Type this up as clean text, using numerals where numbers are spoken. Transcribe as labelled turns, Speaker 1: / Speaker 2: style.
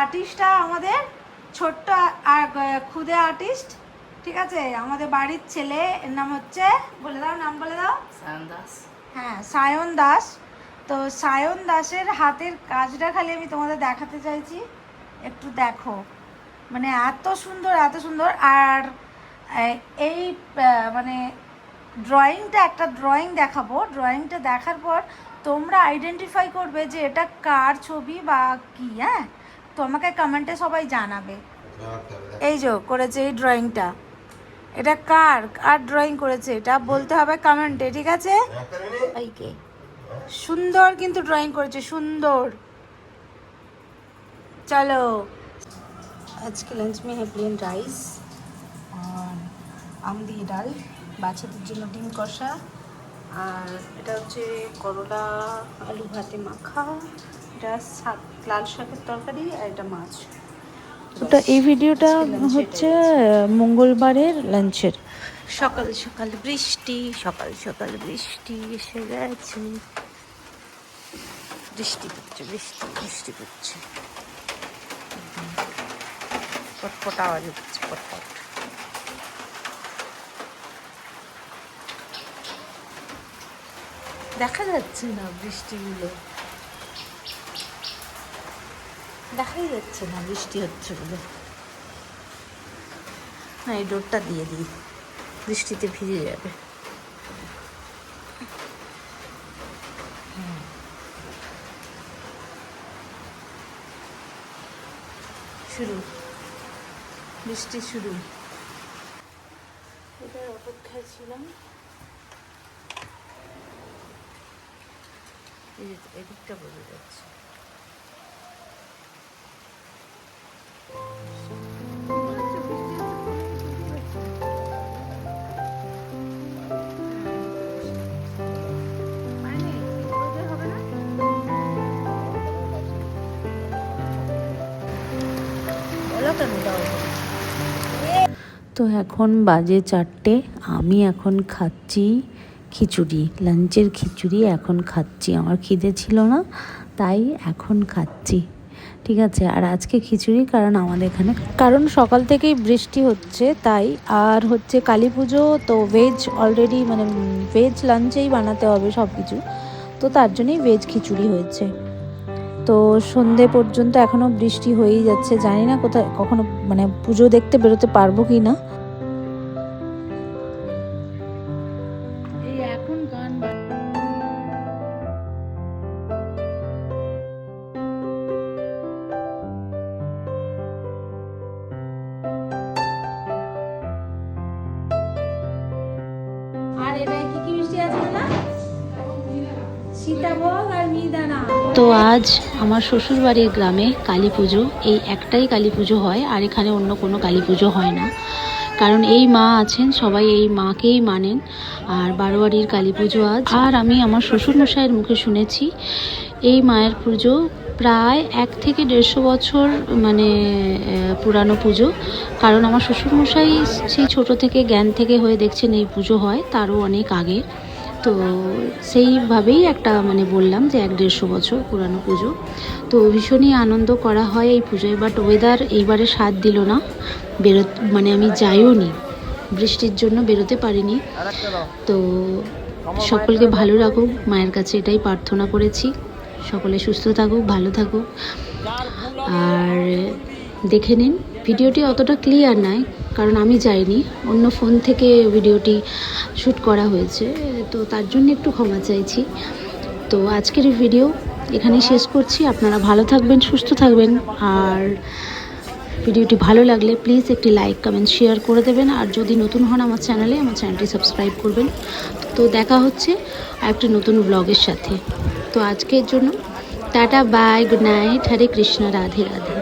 Speaker 1: আর্টিস্টটা আমাদের ছোট্ট খুদে আর্টিস্ট, ঠিক আছে? আমাদের বাড়ির ছেলে, এর নাম হচ্ছে, বলে দাও, নাম বলে দাও।
Speaker 2: সায়ন দাস।
Speaker 1: হ্যাঁ, সায়ন দাস। তো সায়ন দাসের হাতের কাজটা খালি আমি তোমাদের দেখাতে চাইছি, একটু দেখো। মানে এত সুন্দর, এত সুন্দর। আর এই মানে ড্রয়িংটা, একটা ড্রয়িং দেখাবো। ড্রয়িংটা দেখার পর তোমরা আইডেন্টিফাই করবে যে এটা কার ছবি বা কি। হ্যাঁ, তো আমাকে কমেন্টে সবাই জানাবে। এই যে করেছে এই ড্রয়িংটা, এটা কার কার ড্রয়িং করেছে এটা বলতে হবে কমেন্টে, ঠিক আছে? এইকে সুন্দর কিন্তু ড্রয়িং করেছে, সুন্দর। চলো, আজকে লাঞ্চ में है प्लेन রাইস আর আম দিয়ে ডাল, বাচ্চাদের জন্য ডিম কষা, আর এটা হচ্ছে করলা আলু ভাতে মাখা, এটা লাল শাকের তরকারি, আর এটা মাছ।
Speaker 3: ওটা এই ভিডিওটা হচ্ছে মঙ্গলবারের লাঞ্চের।
Speaker 1: সকাল সকাল বৃষ্টি, সকাল সকাল বৃষ্টি এসে গেছে। বৃষ্টি পড়ছে, বৃষ্টি বৃষ্টি পড়ছে, পটপট আওয়াজ হচ্ছে, পটপট। দেখা যাচ্ছে না বৃষ্টিগুলো, দেখাই যাচ্ছে না বৃষ্টি হচ্ছে বলে। না, এই ডোরটা দিয়ে দিই, বৃষ্টিতে ভিজে যাবে। শুরু, বৃষ্টি শুরু। এটার অপেক্ষায় ছিলাম। এদিকটা বোঝা যাচ্ছে।
Speaker 3: তো এখন বাজে 4টে, আমি এখন খাচ্ছি খিচুড়ি, লাঞ্চের খিচুড়ি এখন খাচ্ছি। আমার খিদে ছিল না, তাই এখন খাচ্ছি, ঠিক আছে? আর আজকে খিচুড়ি কারণ আমাদের এখানে, কারণ সকাল থেকেই বৃষ্টি হচ্ছে তাই। আর হচ্ছে কালী পুজো, তো ভেজ অলরেডি, মানে ভেজ লাঞ্চেই বানাতে হবে সব কিছু, তো তার জন্যই ভেজ খিচুড়ি হয়েছে। তো সন্ধে পর্যন্ত এখনও বৃষ্টি হয়েই যাচ্ছে, জানি না কোথায় কখনো মানে পুজো দেখতে বেরোতে পারবো কি না। এখন গান
Speaker 1: আর এটাই কি মিষ্টি আছে না? সীতাভোগ আর মিহিদানা।
Speaker 3: তো আজ আমার শ্বশুর বাড়ির গ্রামে কালী পুজো, এই একটাই কালী পুজো হয়, আর এখানে অন্য কোনো কালী পুজো হয় না। কারণ এই মা আছেন, সবাই এই মাকেই মানেন। আর বারোয়ারির কালী পুজো আজ। আর আমি আমার শ্বশুরমশাইয়ের মুখে শুনেছি এই মায়ের পুজো প্রায় 1 থেকে 150 বছর মানে পুরানো পুজো। কারণ আমার শ্বশুরমশাই সেই ছোট থেকে জ্ঞান থেকে হয়ে দেখছেন এই পুজো হয় তারও অনেক আগে। তো সেইভাবেই একটা মানে বললাম যে 1-150 বছর পুরানো পুজো। তো ভীষণই আনন্দ করা হয় এই পুজোয়। বাট ওয়েদার এইবারে সাথ দিল না, মানে আমি যাইও নি, বৃষ্টির জন্য বেরোতে পারিনি। তো সকলকে ভালো রাখুক, মায়ের কাছে এটাই প্রার্থনা করেছি, সকলে সুস্থ থাকুক, ভালো থাকুক। আর দেখে নিন, ভিডিওটি অতটা ক্লিয়ার নয় কারণ আমি যাইনি, অন্য ফোন থেকে ভিডিওটি শ্যুট করা হয়েছে, তো তার জন্য একটু ক্ষমা চাইছি। তো আজকের ভিডিও এখানেই শেষ করছি। আপনারা ভালো থাকবেন, সুস্থ থাকবেন। আর ভিডিওটি ভালো লাগলে প্লিজ একটি লাইক, কমেন্ট, শেয়ার করে দেবেন। আর যদি নতুন হন আমার চ্যানেলটি সাবস্ক্রাইব করবেন। তো দেখা হচ্ছে আরেকটি নতুন ব্লগের সাথে। তো আজকের জন্য tata, bye, good night, Hare Krishna, Radhe Radhe.